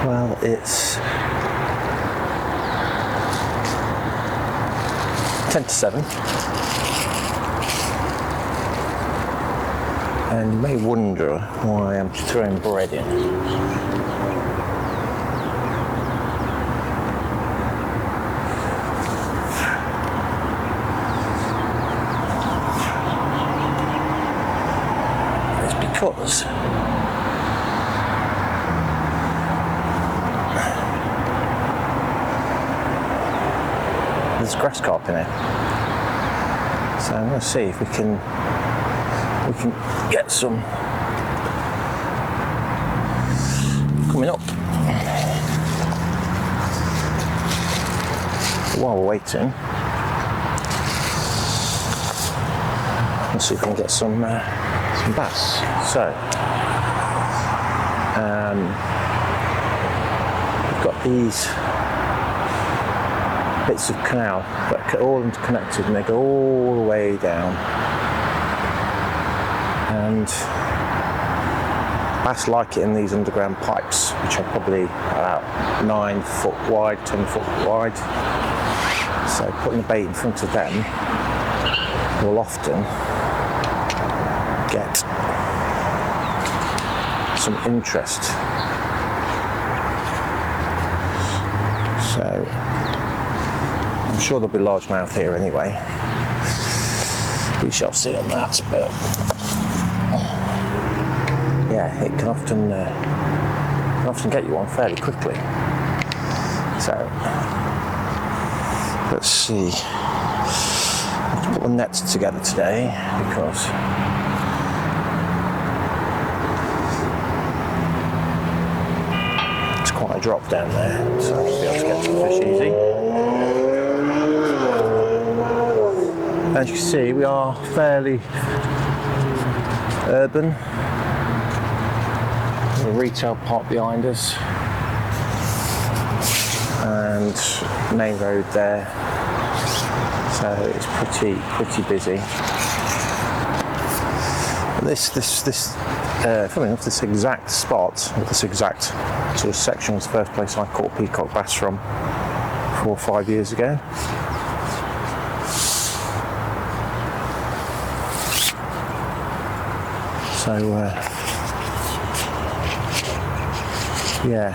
Well, it's 10 to 7. And you may wonder why I'm throwing bread in. It's because there's grass carp in it. So I'm going to see if we can get some coming up. While we're waiting, let's see if we can get some bass. So we've got these bits of canal that are all interconnected, and they go all the way down. And bass like it in these underground pipes, which are probably about 9 foot wide, 10 foot wide. So putting the bait in front of them will often get some interest. So I'm sure there'll be largemouth here anyway. We shall see on that, but yeah, it can often get you on fairly quickly. So let's see. Let's put the nets together today because it's quite a drop down there, so I'll be able to get some fish easy. As you can see, we are fairly urban. The retail park behind us and main road there, so it's pretty busy. Funny enough, this exact spot, or this exact sort of section was the first place I caught peacock bass from 4 or 5 years ago. So yeah,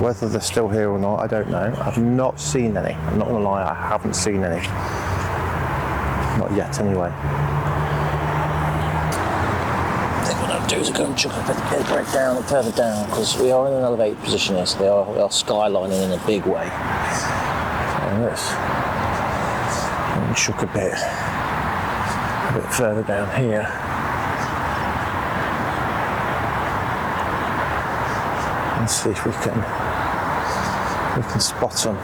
whether they're still here or not, I don't know. I've not seen any. I'm not gonna lie, I haven't seen any. Not yet, anyway. I think what I'll do is go and chuck a bit of bread down and further down, because we are in an elevated position here, so we are skylining in a big way. So let's chuck a bit further down here. And see if we can spot them.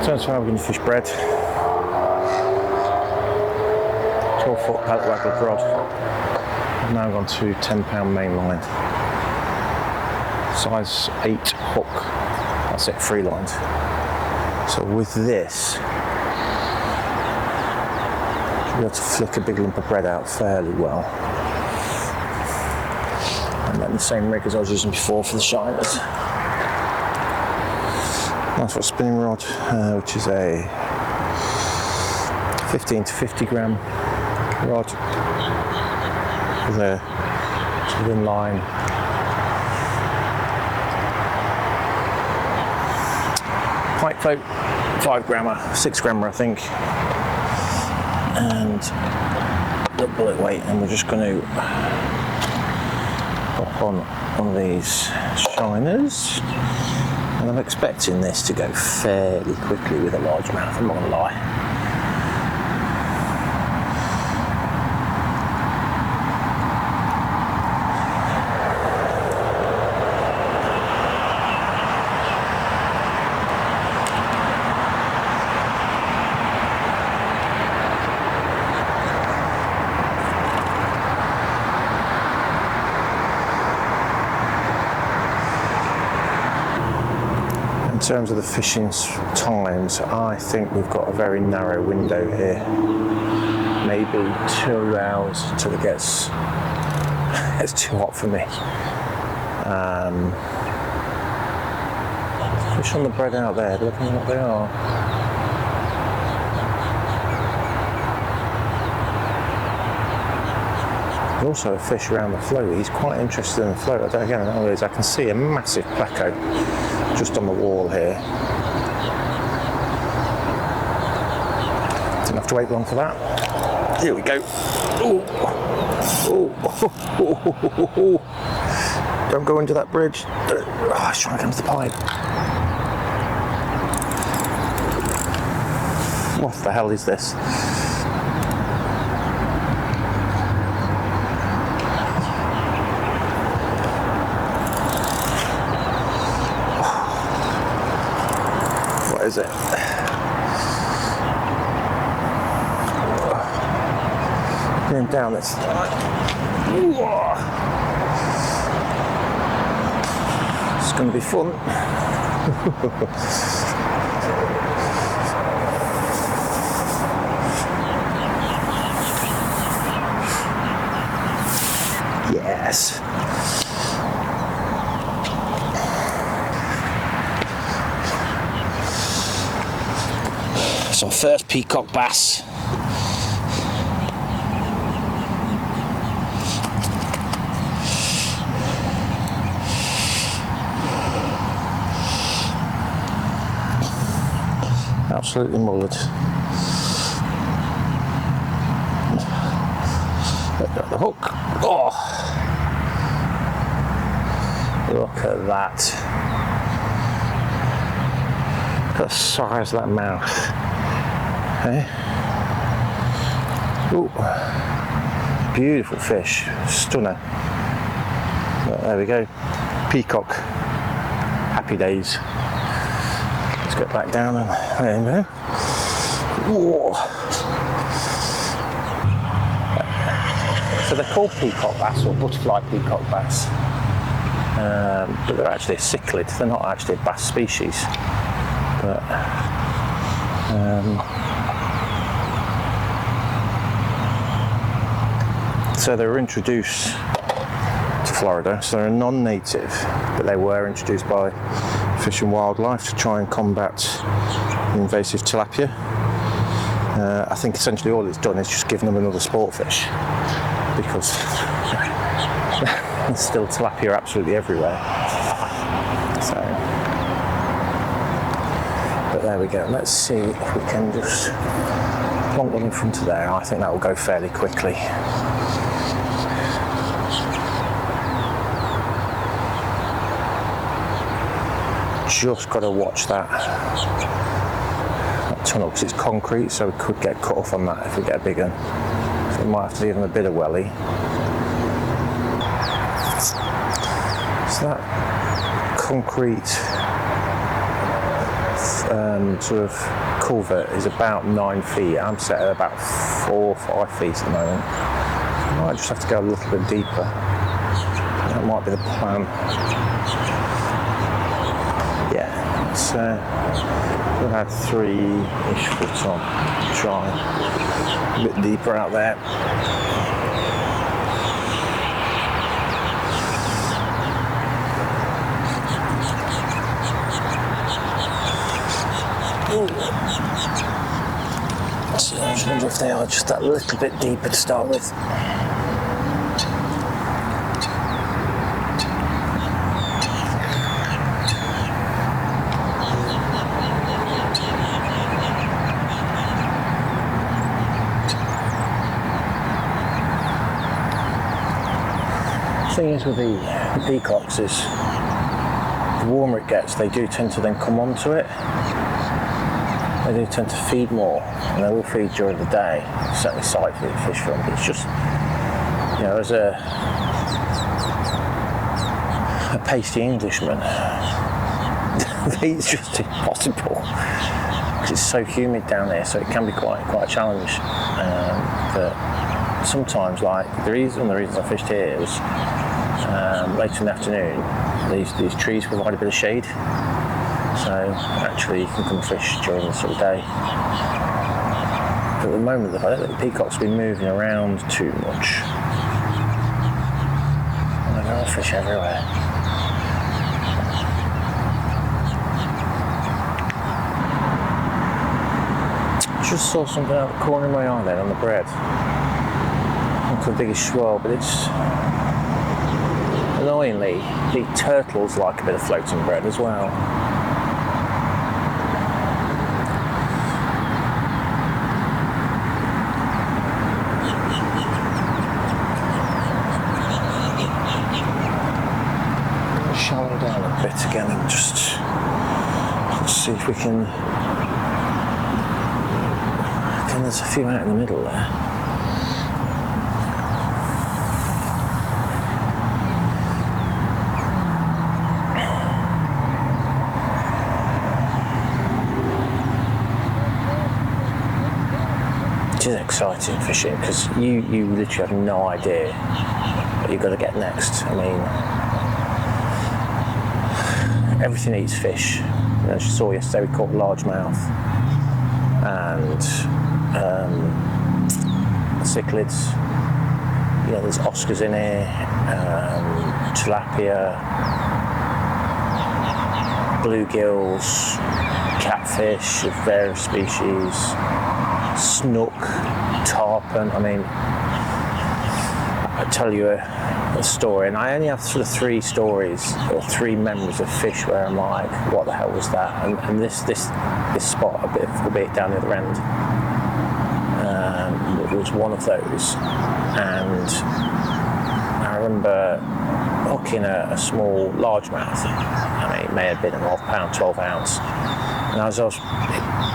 So that's how we're going to fish bread. 12-foot pallet waggle rod. I've now gone to 10-pound main line. Size 8 hook. That's it, 3 lines. So with this, you'll be able to flick a big lump of bread out fairly well. And then the same rig as I was using before for the shiners. Nice little spinning rod, which is a 15 to 50 gram rod with a sort of inline pike float, 5 grammer, 6 grammer I think, and the bullet weight, and we're just going to pop on one of these shiners. And I'm expecting this to go fairly quickly with a largemouth, I'm not going to lie. terms of the fishing times, I think we've got a very narrow window here. Maybe 2 hours until it gets it's too hot for me. Fish on the bread out there, looking at what they are. There's also a fish around the float. He's quite interested in the float. I don't know what it is. I can see a massive pleco just on the wall here. Didn't have to wait long for that. Here we go. Ooh. Ooh. Don't go into that bridge. Oh, I was trying to get into the pipe. What the hell is this? What is it? Going down this. It's going to be fun. Yes. So first peacock bass. Absolutely mullered. Let go of the hook. Oh, look at that. Look at the size of that mouth. Hey? Ooh. Beautiful fish. Stunner. But there we go. Peacock. Happy days. Let's get back down and there we go. Whoa. So they're called peacock bass or butterfly peacock bass, but they're actually a cichlid. They're not actually a bass species. But so they were introduced to Florida. So they're a non-native, but they were introduced by Fish and Wildlife to try and combat invasive tilapia. I think essentially all it's done is just given them another sport fish, because there's still tilapia absolutely everywhere. So, but there we go. Let's see if we can just plonk them in front of there. I think that will go fairly quickly. Just got to watch that tunnel because it's concrete, so we could get cut off on that if we get a big one. So we might have to leave them a bit of welly. So that concrete sort of culvert is about 9 feet. I'm set at about 4 or 5 feet at the moment. I might just have to go a little bit deeper. That might be the plan. So we'll have 3-ish foot on. Try a bit deeper out there. So I just wonder if they are just that little bit deeper to start with. The thing is with the peacocks is the warmer it gets, they do tend to then come onto it. They do tend to feed more, and they will feed during the day. Certainly sight-free fish from. It's just, you know, as a pasty Englishman, it's just impossible because it's so humid down there. So it can be quite a challenge. But sometimes, like one of the reasons I fished here was later in the afternoon. These trees provide a bit of shade, So actually you can come fish during the sort of day. But at the moment, I don't think the peacock's been moving around too much. And there are fish everywhere. Just saw something out the corner of my eye then on the bread. Look at the biggest swirl, but it's annoyingly the turtles like a bit of floating bread as well. Shallow down a bit again and just let's see if we can. There's a few out in the middle there. It is exciting fishing because you literally have no idea what you've got to get next. I mean, everything eats fish. As you saw yesterday, we caught largemouth and cichlids. You know, there's Oscars in here, tilapia, bluegills, catfish of various species, snook, tarpon. I mean, I'll tell you a story, and I only have sort of 3 stories or 3 memories of fish where I'm like, what the hell was that? And this spot, a bit down the other end, was one of those. And I remember hooking a small largemouth. I mean, it may have been a £12 12 ounce. And as I was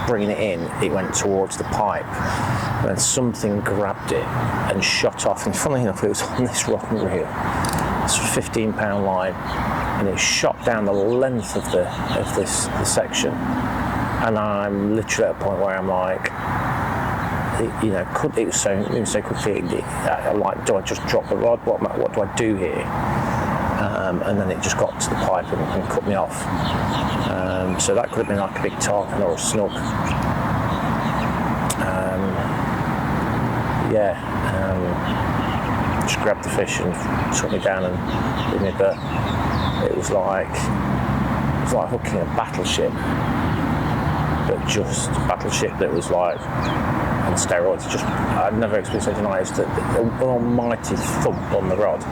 bringing it in, it went towards the pipe, and then something grabbed it and shot off. And funnily enough, it was on this rod and reel. It's a 15-pound line, and it shot down the length of this section. And I'm literally at a point where I'm like, you know, it was so quickly. I'm like, do I just drop the rod? What do I do here? And then it just got to the pipe and cut me off. So that could have been like a big tarpon or a snook. Just grabbed the fish and took me down and did me, but it was like hooking a battleship, but just a battleship that was like on steroids. Just I'd never experienced anything like it. An almighty thump on the rod.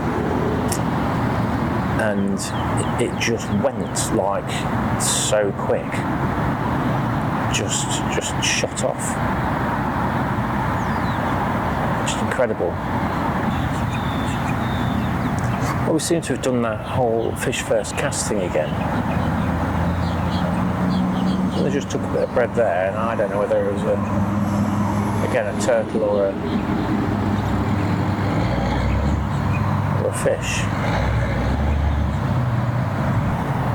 And it just went like so quick, just shot off. Just incredible. Well, we seem to have done that whole fish first cast thing again. They just took a bit of bread there, and I don't know whether it was a turtle or a fish.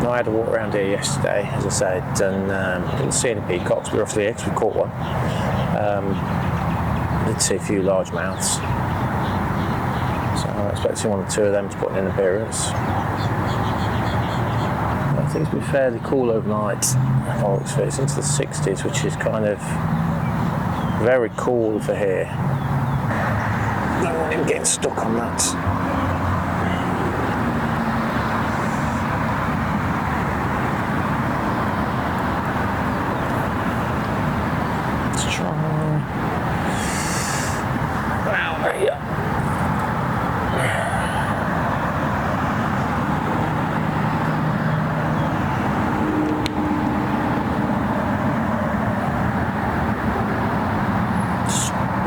I had a walk around here yesterday, as I said, and didn't see any peacocks, but we were off the eggs, we caught one. Did see a few largemouths, so I'm expecting 1 or 2 of them to put in an appearance. I think it's been fairly cool overnight. It's into the 60s, which is kind of very cool for here. I don't want him getting stuck on that.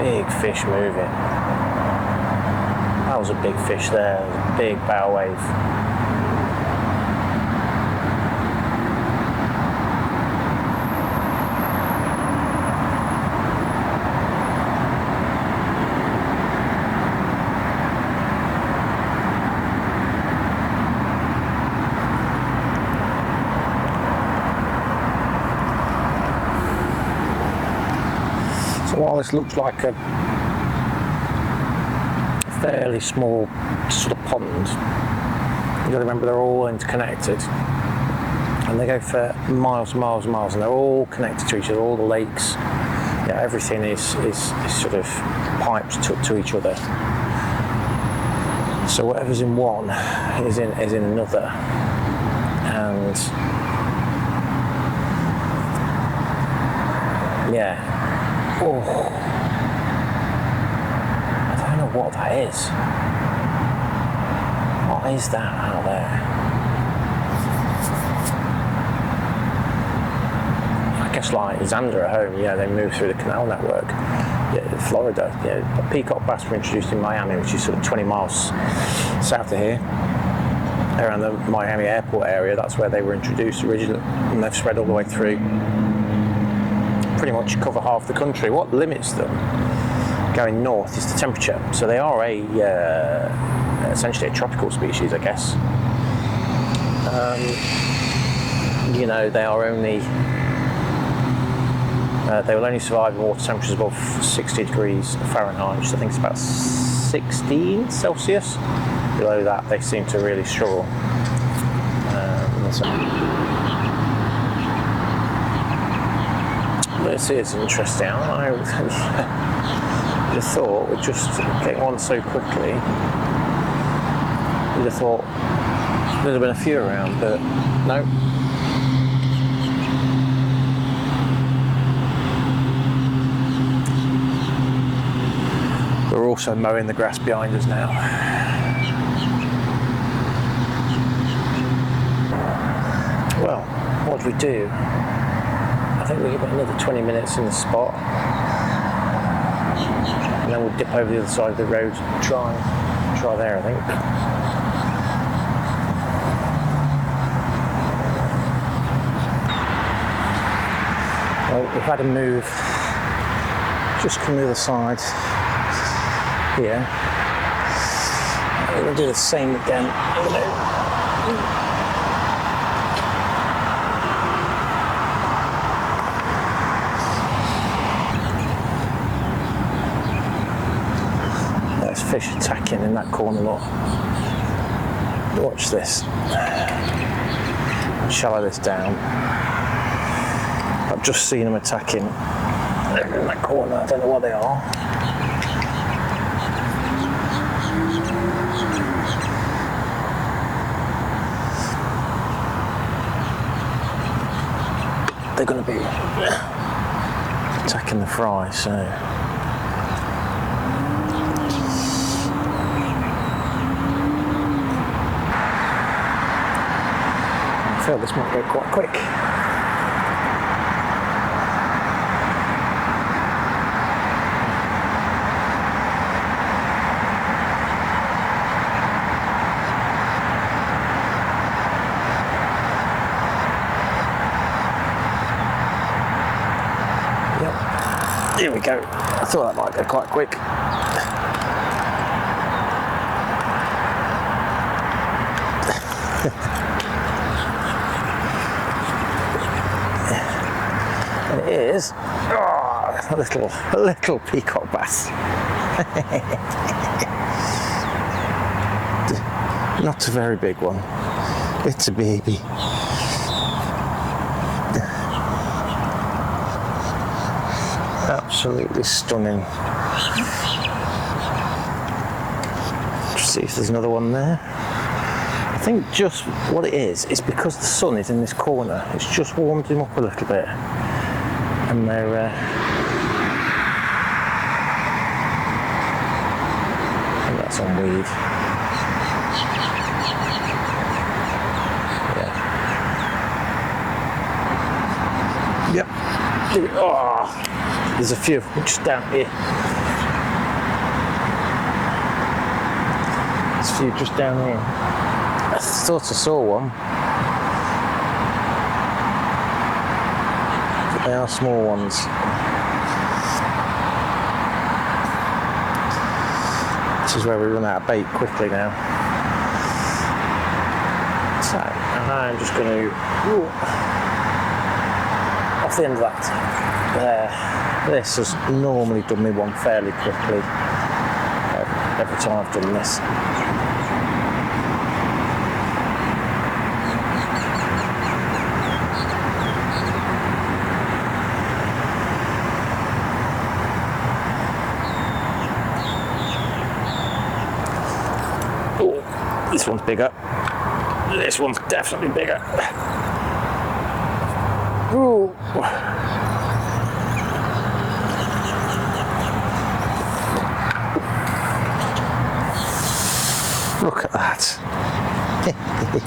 Big fish moving. That was a big fish there, it was a big bow wave. So while this looks like a fairly small sort of pond, you got to remember they're all interconnected. and they go for miles, miles, miles, and they're all connected to each other. All the lakes, everything is sort of piped to each other. So whatever's in one is in another, and I don't know what that is. What is that out there? I guess like Xander at home, they move through the canal network. Florida, peacock bass were introduced in Miami, which is sort of 20 miles south of here, around the Miami airport area. That's where they were introduced originally, and they've spread all the way through. Pretty much cover half the country. What limits them going north is the temperature. So they are essentially a tropical species, I guess. They are only they will only survive in water temperatures above 60 degrees Fahrenheit, which I think is about 16 Celsius. Below that, they seem to really struggle. This is interesting. I just thought, with just getting on so quickly, you'd have thought there'd have been a few around, but no. We're also mowing the grass behind us now. Well, what do we do? I think we give it another 20 minutes in the spot, and then we'll dip over the other side of the road and try there, I think. Well, we've had a move, just come the other side here. We're going to do the same again. There's fish attacking in that corner, look. Watch this. Shallow this down. I've just seen them attacking in that corner. I don't know what they are. They're going to be attacking the fry, so I feel this might go quite quick. Here we go. I thought that might go quite quick. And it is a little peacock bass. Not a very big one. It's a baby. Absolutely stunning. Just see if there's another one there. I think just what it is because the sun is in this corner, it's just warmed him up a little bit, and they're I think that's on weed. Yeah. Yep. Oh. There's a few just down here. There's a few just down here. I thought I saw one. But they are small ones. This is where we run out of bait quickly now. So I'm just going to off the end of that there. This has normally done me one fairly quickly every time I've done this. This one's bigger. This one's definitely bigger. Ooh. Look at that. Look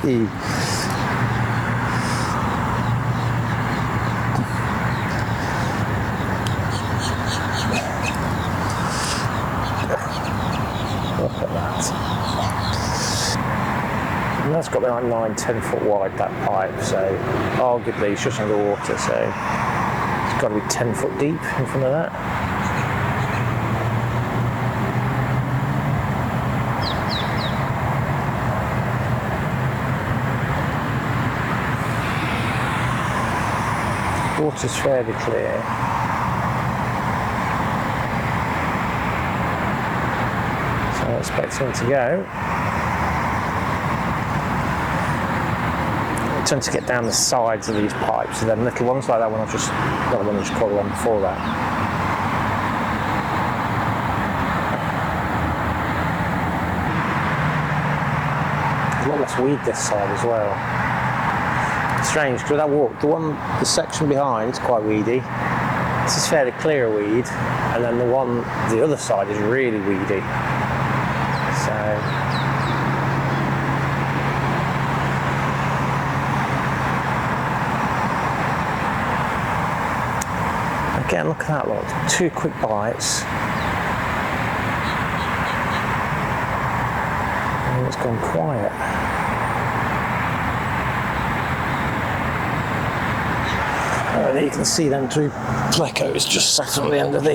at that. And that's got to be like 9-10 foot wide, that pipe, so arguably it's just underwater, so it's got to be 10 foot deep in front of that. Water's fairly clear. So I expect him to go. I tend to get down the sides of these pipes, and then little ones like that one I've just got the one I just caught on before that. There's a lot less weed this side as well. Strange, because that walk, the section behind is quite weedy. This is fairly clear weed, and then the other side is really weedy. So again, look at that, look, 2 quick bites. And it's gone quiet. And you can see them 2 plecos just sat on the end of the.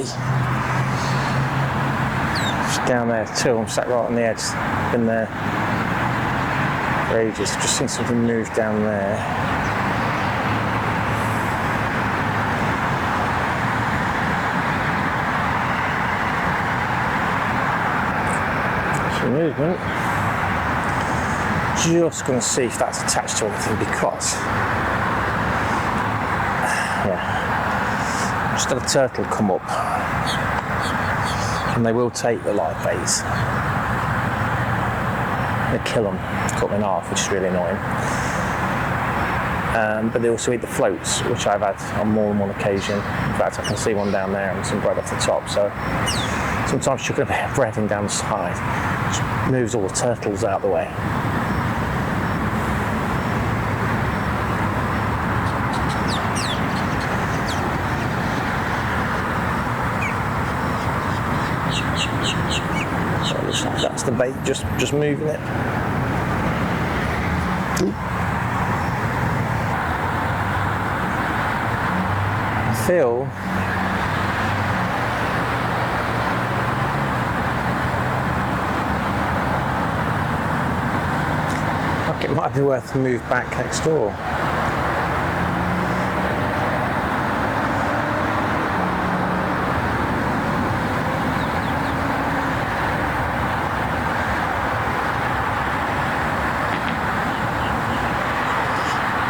Just down there too, I'm sat right on the edge. Been there for ages. Just seen something move down there. Some movement. Just going to see if that's attached to anything, because just had a turtle come up, and they will take the live baits. They kill them, cut them in half, which is really annoying. But they also eat the floats, which I've had on more than one occasion. In fact, I can see one down there and some bread off the top. So sometimes chucking a bit of bread in down the side, just moves all the turtles out of the way. That's the bait, just moving it. I feel like it might be worth a move back next door.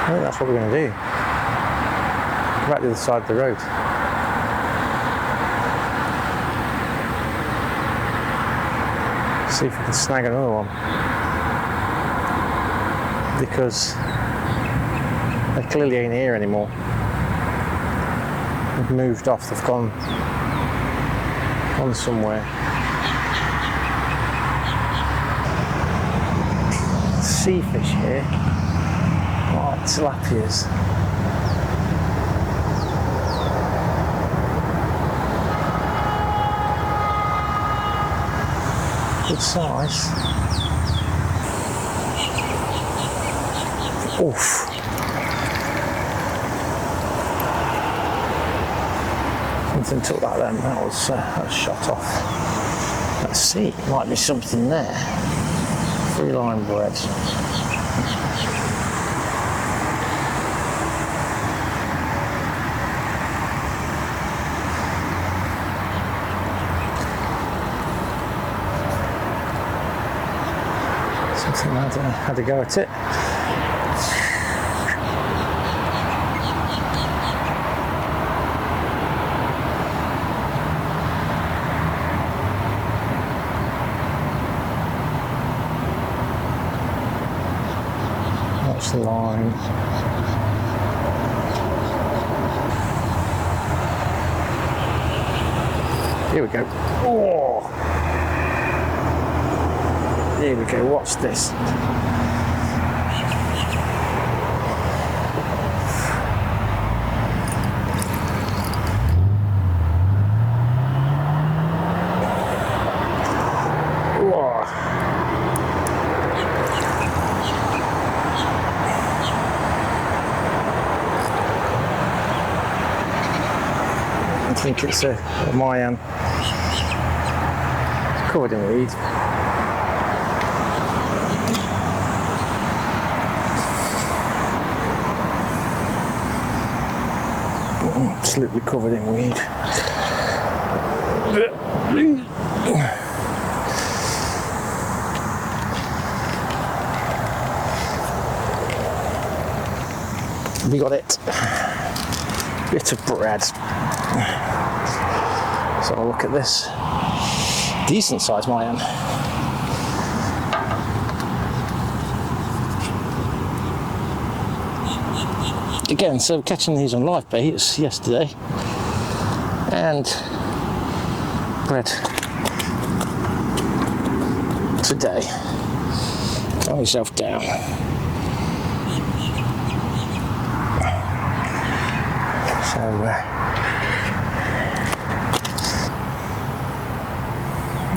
I think that's what we're going to do. Go back to the side of the road. See if we can snag another one. Because they clearly ain't here anymore. They've moved off, they've gone somewhere. Sea fish here. Tilapias. Good size. Oof. Something took that then. That was shot off. Let's see. Might be something there. 3-line bread. Something had to go at it. Watch the line. Here we go. Oh! Here we go, watch this. I think it's a Mayan. It's covered in weed. Absolutely covered in weed. We got it. Bit of bread. So I'll look at this. Decent size Mayan. Again, so catching these on live baits yesterday, and bread today. Calm yourself down. So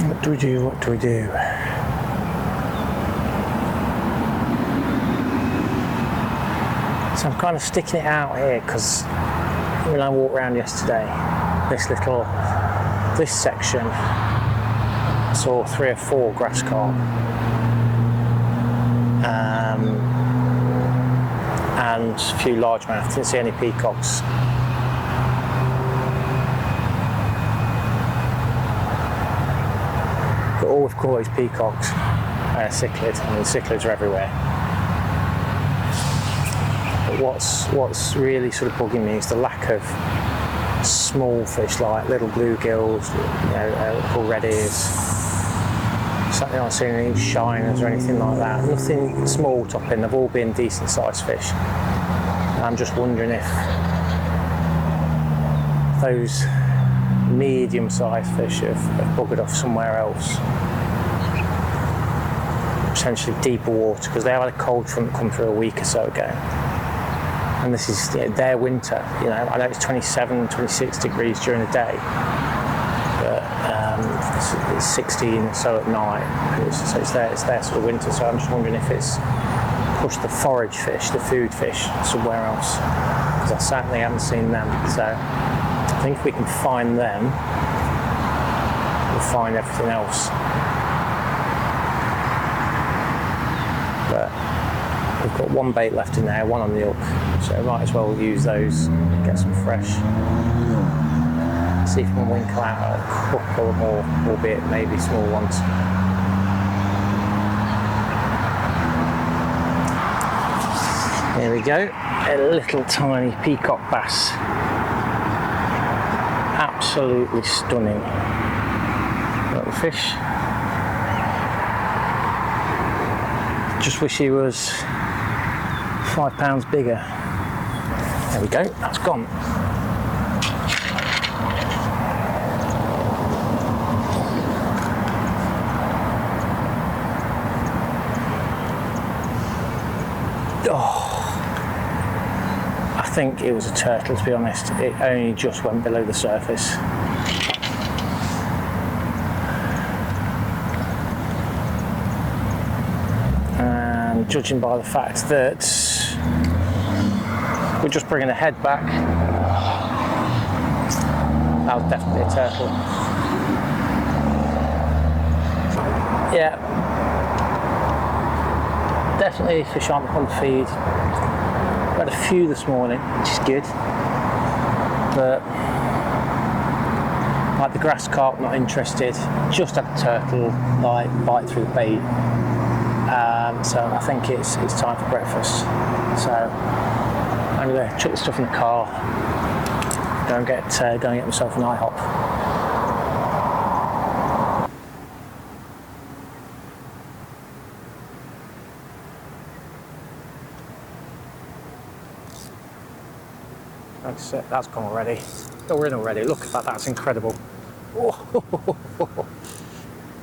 what do we do? What do we do? So I'm kind of sticking it out here because when I walked around yesterday, this section, I saw 3 or 4 grass carp, and a few largemouth. Didn't see any peacocks. But all we've caught is peacocks and cichlids. I mean, cichlids are everywhere. What's really sort of bugging me is the lack of small fish like little bluegills, called red ears. Certainly not seeing any shiners or anything like that. Nothing small topping. They've all been decent sized fish. And I'm just wondering if those medium sized fish have buggered off somewhere else. Potentially deeper water, because they had a cold front come through a week or so ago. And this is their winter. I know it's 27, 26 degrees during the day, but it's 16 or so at night. So it's their sort of winter. So I'm just wondering if it's pushed the forage fish, the food fish, somewhere else, because I certainly haven't seen them. So I think if we can find them, we'll find everything else. But we've got 1 bait left in there, 1 on the hook, so I might as well use those, get some fresh. See if we can winkle out a couple more, albeit maybe small ones. Here we go, a little tiny peacock bass. Absolutely stunning little fish. Just wish he was 5 pounds bigger. There we go, that's gone. Oh, I think it was a turtle, to be honest. It only just went below the surface. Judging by the fact that we're just bringing the head back, that was definitely a turtle. Yeah, definitely fish on feed. We had a few this morning, which is good, but like the grass carp, not interested. Just had a turtle bite through the bait. So I think it's time for breakfast. So I'm going to chuck the stuff in the car, go and get myself an IHOP. That's it, that's gone already. Oh, we're in already. Look at that, that's incredible. Oh,